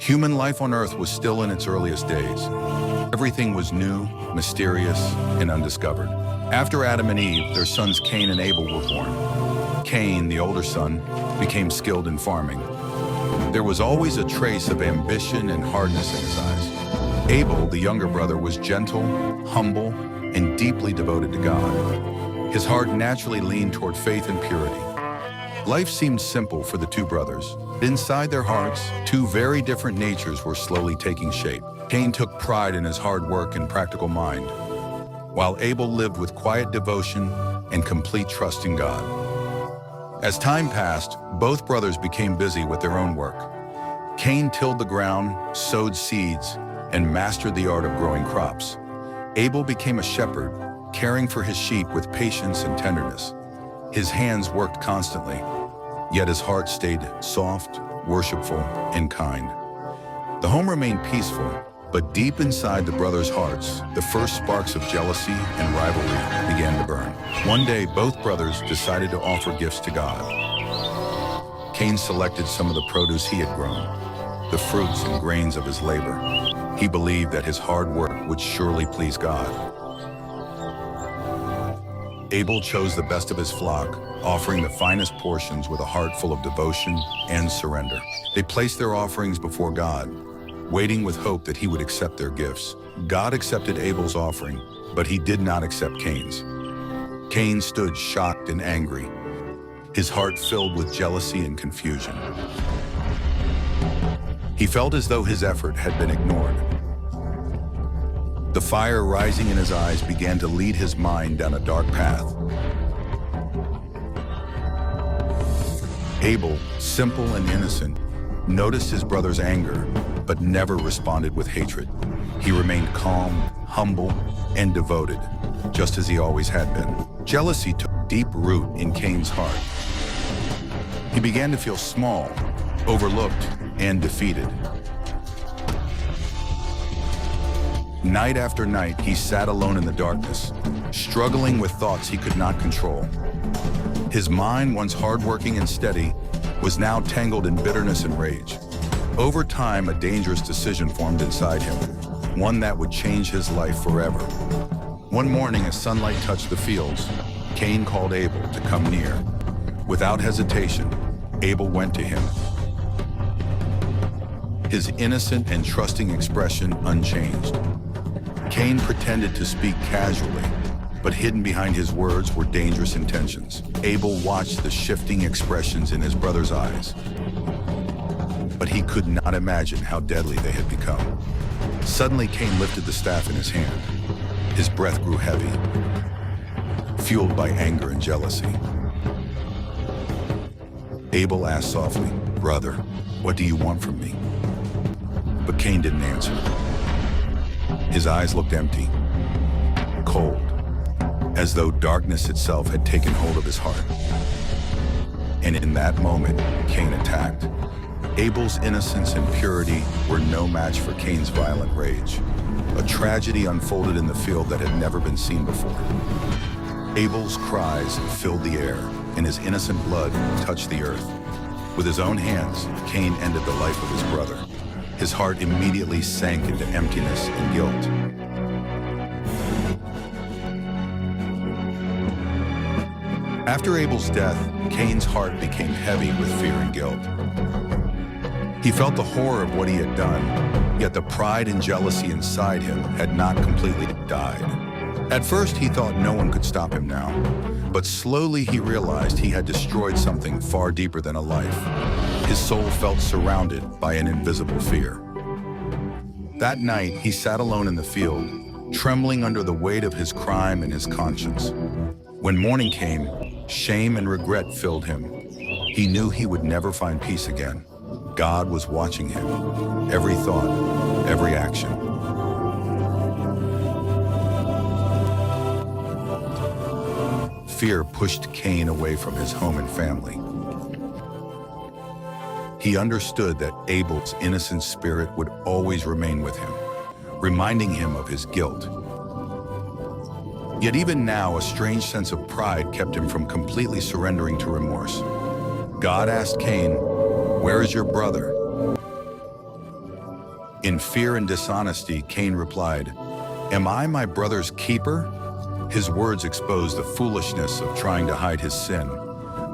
Human life on Earth was still in its earliest days. Everything was new, mysterious, and undiscovered. After Adam and Eve, their sons Cain and Abel were born. Cain, the older son, became skilled in farming. There was always a trace of ambition and hardness in his eyes. Abel, the younger brother, was gentle, humble, and deeply devoted to God. His heart naturally leaned toward faith and purity. Life seemed simple for the two brothers. Inside their hearts, two very different natures were slowly taking shape. Cain took pride in his hard work and practical mind, while Abel lived with quiet devotion and complete trust in God. As time passed, both brothers became busy with their own work. Cain tilled the ground, sowed seeds, and mastered the art of growing crops. Abel became a shepherd, caring for his sheep with patience and tenderness. His hands worked constantly, yet his heart stayed soft, worshipful, and kind. The home remained peaceful, but deep inside the brothers' hearts, the first sparks of jealousy and rivalry began to burn. One day, both brothers decided to offer gifts to God. Cain selected some of the produce he had grown, the fruits and grains of his labor. He believed that his hard work would surely please God. Abel chose the best of his flock, offering the finest portions with a heart full of devotion and surrender. They placed their offerings before God, waiting with hope that he would accept their gifts. God accepted Abel's offering, but he did not accept Cain's. Cain stood shocked and angry, his heart filled with jealousy and confusion. He felt as though his effort had been ignored. The fire rising in his eyes began to lead his mind down a dark path. Abel, simple and innocent, noticed his brother's anger, but never responded with hatred. He remained calm, humble, and devoted, just as he always had been. Jealousy took deep root in Cain's heart. He began to feel small, overlooked, and defeated. Night after night, he sat alone in the darkness, struggling with thoughts he could not control. His mind, once hardworking and steady, was now tangled in bitterness and rage. Over time, a dangerous decision formed inside him, one that would change his life forever. One morning, as sunlight touched the fields, Cain called Abel to come near. Without hesitation, Abel went to him, his innocent and trusting expression unchanged. Cain pretended to speak casually, but hidden behind his words were dangerous intentions. Abel watched the shifting expressions in his brother's eyes, but he could not imagine how deadly they had become. Suddenly, Cain lifted the staff in his hand. His breath grew heavy, fueled by anger and jealousy. Abel asked softly, "Brother, what do you want from me?" But Cain didn't answer. His eyes looked empty, cold, as though darkness itself had taken hold of his heart. And in that moment, Cain attacked. Abel's innocence and purity were no match for Cain's violent rage. A tragedy unfolded in the field that had never been seen before. Abel's cries filled the air, and his innocent blood touched the earth. With his own hands, Cain ended the life of his brother. His heart immediately sank into emptiness and guilt. After Abel's death, Cain's heart became heavy with fear and guilt. He felt the horror of what he had done, yet the pride and jealousy inside him had not completely died. At first, he thought no one could stop him now, but slowly he realized he had destroyed something far deeper than a life. His soul felt surrounded by an invisible fear. That night, he sat alone in the field, trembling under the weight of his crime and his conscience. When morning came, shame and regret filled him. He knew he would never find peace again. God was watching him, every thought, every action. Fear pushed Cain away from his home and family. He understood that Abel's innocent spirit would always remain with him, reminding him of his guilt. Yet even now, a strange sense of pride kept him from completely surrendering to remorse. God asked Cain, "Where is your brother?" In fear and dishonesty, Cain replied, "Am I my brother's keeper?" His words exposed the foolishness of trying to hide his sin,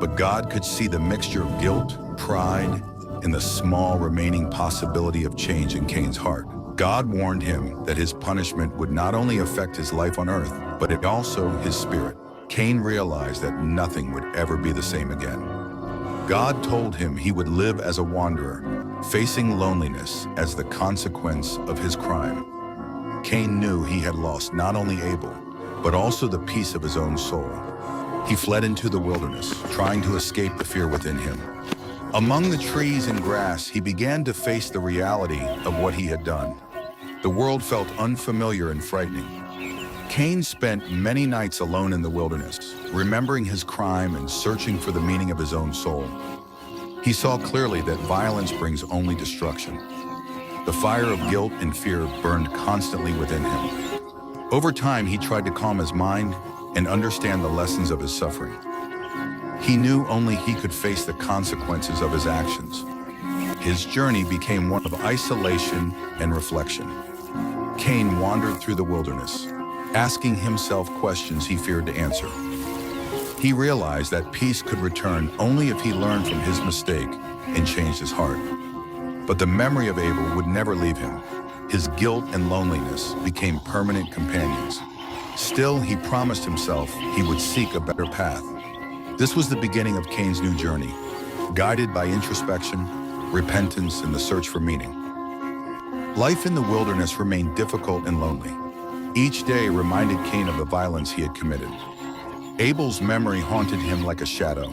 but God could see the mixture of guilt, pride, and the small remaining possibility of change in Cain's heart. God warned him that his punishment would not only affect his life on earth, but also his spirit. Cain realized that nothing would ever be the same again. God told him he would live as a wanderer, facing loneliness as the consequence of his crime. Cain knew he had lost not only Abel, but also the peace of his own soul. He fled into the wilderness, trying to escape the fear within him. Among the trees and grass, he began to face the reality of what he had done. The world felt unfamiliar and frightening. Cain spent many nights alone in the wilderness, remembering his crime and searching for the meaning of his own soul. He saw clearly that violence brings only destruction. The fire of guilt and fear burned constantly within him. Over time, he tried to calm his mind and understand the lessons of his suffering. He knew only he could face the consequences of his actions. His journey became one of isolation and reflection. Cain wandered through the wilderness, asking himself questions he feared to answer. He realized that peace could return only if he learned from his mistake and changed his heart. But the memory of Abel would never leave him. His guilt and loneliness became permanent companions. Still, he promised himself he would seek a better path. This was the beginning of Cain's new journey, guided by introspection, repentance, and the search for meaning. Life in the wilderness remained difficult and lonely. Each day reminded Cain of the violence he had committed. Abel's memory haunted him like a shadow,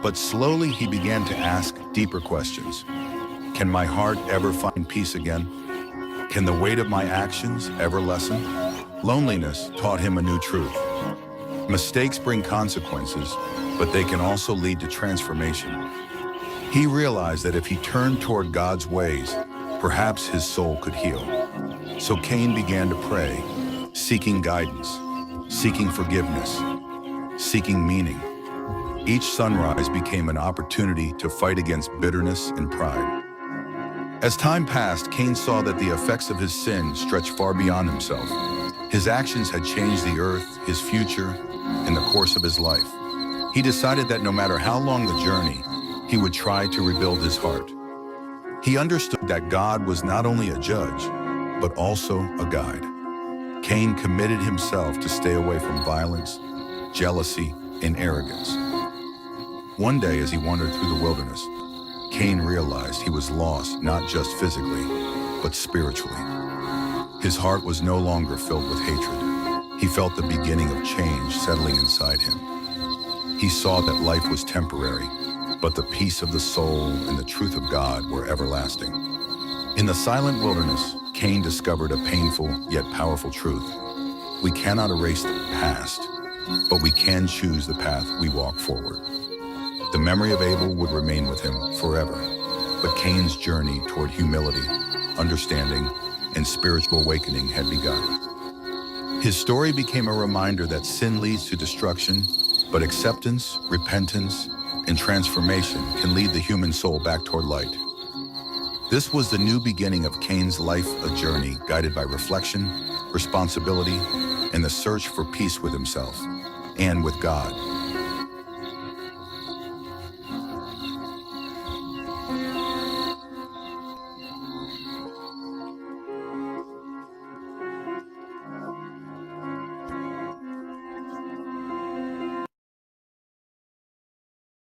but slowly he began to ask deeper questions. Can my heart ever find peace again? Can the weight of my actions ever lessen? Loneliness taught him a new truth. Mistakes bring consequences, but they can also lead to transformation. He realized that if he turned toward God's ways, perhaps his soul could heal. So Cain began to pray, seeking guidance, seeking forgiveness, seeking meaning. Each sunrise became an opportunity to fight against bitterness and pride. As time passed, Cain saw that the effects of his sin stretched far beyond himself. His actions had changed the earth, his future, and the course of his life. He decided that no matter how long the journey, he would try to rebuild his heart. He understood that God was not only a judge, but also a guide. Cain committed himself to stay away from violence, jealousy, and arrogance. One day, as he wandered through the wilderness, Cain realized he was lost not just physically, but spiritually. His heart was no longer filled with hatred. He felt the beginning of change settling inside him. He saw that life was temporary, but the peace of the soul and the truth of God were everlasting. In the silent wilderness, Cain discovered a painful yet powerful truth. We cannot erase the past, but we can choose the path we walk forward. The memory of Abel would remain with him forever, but Cain's journey toward humility, understanding, and spiritual awakening had begun. His story became a reminder that sin leads to destruction, but acceptance, repentance, and transformation can lead the human soul back toward light. This was the new beginning of Cain's life, a journey guided by reflection, responsibility, and the search for peace with himself and with God.